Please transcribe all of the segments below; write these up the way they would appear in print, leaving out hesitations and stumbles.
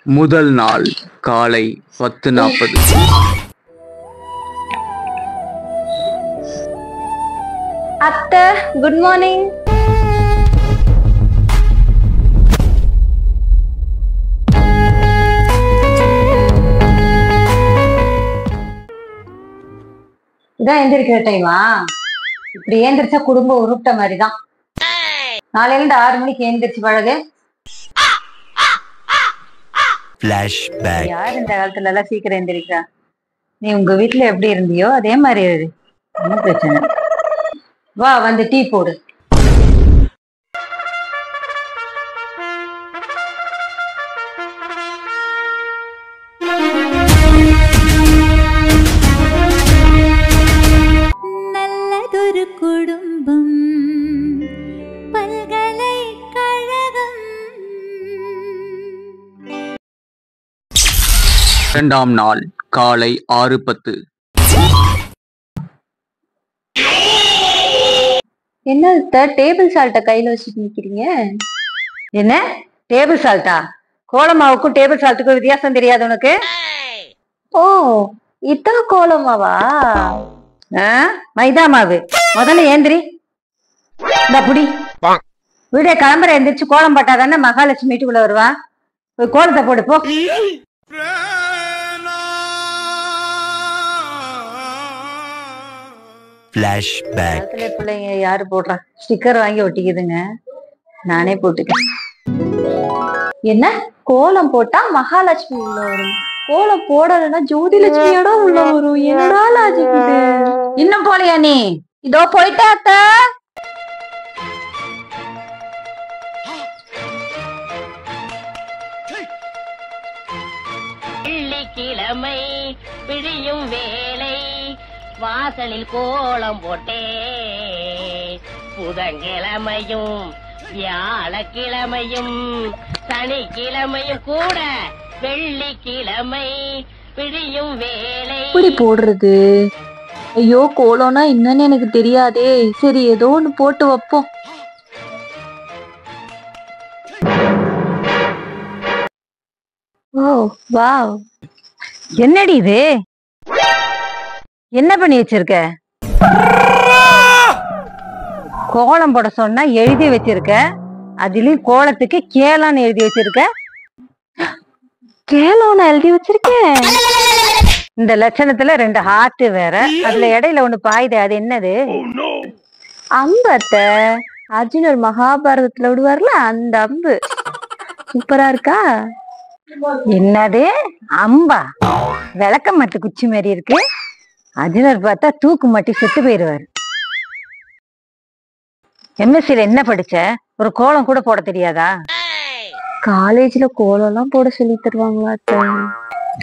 முதல் நாள் காலை 10:40. அத்தை, குட் மார்னிங். இதான் எந்திரிக்கிற டைமா? இப்படி ஏந்திரிச்சா குடும்பம் உருப்பிட்ட மாதிரிதான். நாளையில இருந்து 6 மணிக்கு ஏந்திரிச்சு பழகு. யார் இந்த காலத்துல எல்லாம் சீக்கிரம் எந்திரிக்கிறா? நீ உங்க வீட்டுல எப்படி இருந்தியோ அதே மாதிரி இரு. என்ன பிரச்சனை? வா, வந்து டீ போடு. நல்லதொரு குடும்பம் பல்கலைக்கழகம். இரண்டாம் நாள் காலை 6:10. என்ன டேபிள் சால்ட்ட கையில வச்சுட்டு நிக்கிறீங்க? என்ன டேபிள் சால்ட்டா? கோலமாவுக்கும் டேபிள் சால்ட்டுக்கும் வித்தியாசம் தெரியாது உனக்கு? ஓ, இதான் கோலமாவா? மைதா மாவு. முதல்ல ஏந்திரி. இந்த புடி வீடே கிளம்புற எந்திரிச்சு கோலம் போட்டாதானே மகாலட்சுமி வீட்டுக்குள்ள வருவா. கோலத்தை போடு போ. பிள்ளைங்க யாரு போடுறா? ஸ்டிக்கர் வாங்கி ஒட்டிக்குதுங்க, நானே போட்டுக்கேன். என்ன கோலம் போட்டா மகாலட்சுமி உள்ள வரும், கோலம் போடலன்னா ஜோதிலட்சுமியோட உள்ள வரும். என்னடா லாஜிக் இது? இன்னும் போலையா நீ? இதோ போயிட்டா அத்தை. வெள்ளிக்கிழமை பிழியும் வேலை வாசலில் கோலம் போட்டே, புதன்கிழமையும் வியாழக்கிழமையும் சனிக்கிழமையும் கூட வெள்ளிக்கிழமை பிழியும் வேலை. எப்படி போடுறது? ஐயோ, கோலம்னா என்னன்னு எனக்கு தெரியாதே. சரி, ஏதோ ஒண்ணு போட்டு வைப்போம். ஓ வாவ், என்னடி இது? என்ன பண்ணி வச்சிருக்க? கோலம் போட சொன்னா எழுதி வச்சிருக்க. அதுலயும் கோலத்துக்கு கேலான்னு எழுதி வச்சிருக்க. கேலோன்னு எழுதி வச்சிருக்கேன். இந்த லட்சணத்துல 2 ஹார்ட் வேற, அதுல இடையில ஒண்ணு பாயுதே, அது என்னது? அம்பத்த அர்ஜுனர் மகாபாரதத்துல விடுவார்ல, அந்த அம்பு. சூப்பரா இருக்கா? என்னது அம்பா? விளக்க மட்டு குச்சி மாதிரி இருக்கு. அர்ஜுனர் பார்த்தா தூக்கு மாட்டி செத்து போயிருவாரு. எம்எஸ்சில என்ன படிச்ச? ஒரு கோலம் கூட போட தெரியாதா? காலேஜ்ல கோலம் எல்லாம் போட சொல்லி தருவாங்களா?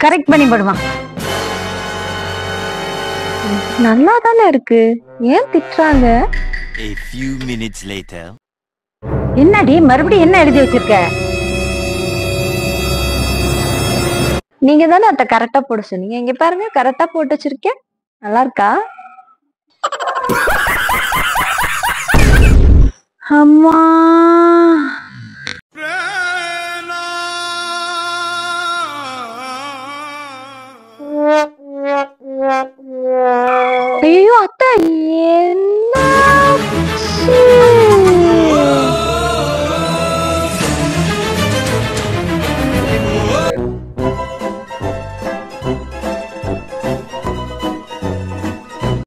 கரெக்ட் பண்ணி போடுமா? நல்லா தானே இருக்கு, ஏன் திட்டுறாங்க? என்னடி மறுபடியும் என்ன எழுதி வச்சிருக்க? நீங்க தானே அத கரெக்டா போட சொன்னீங்க. இங்க பாருங்க, கரெக்டா போட்டு வச்சிருக்கேன். நல்லா இருக்கா? அம்மா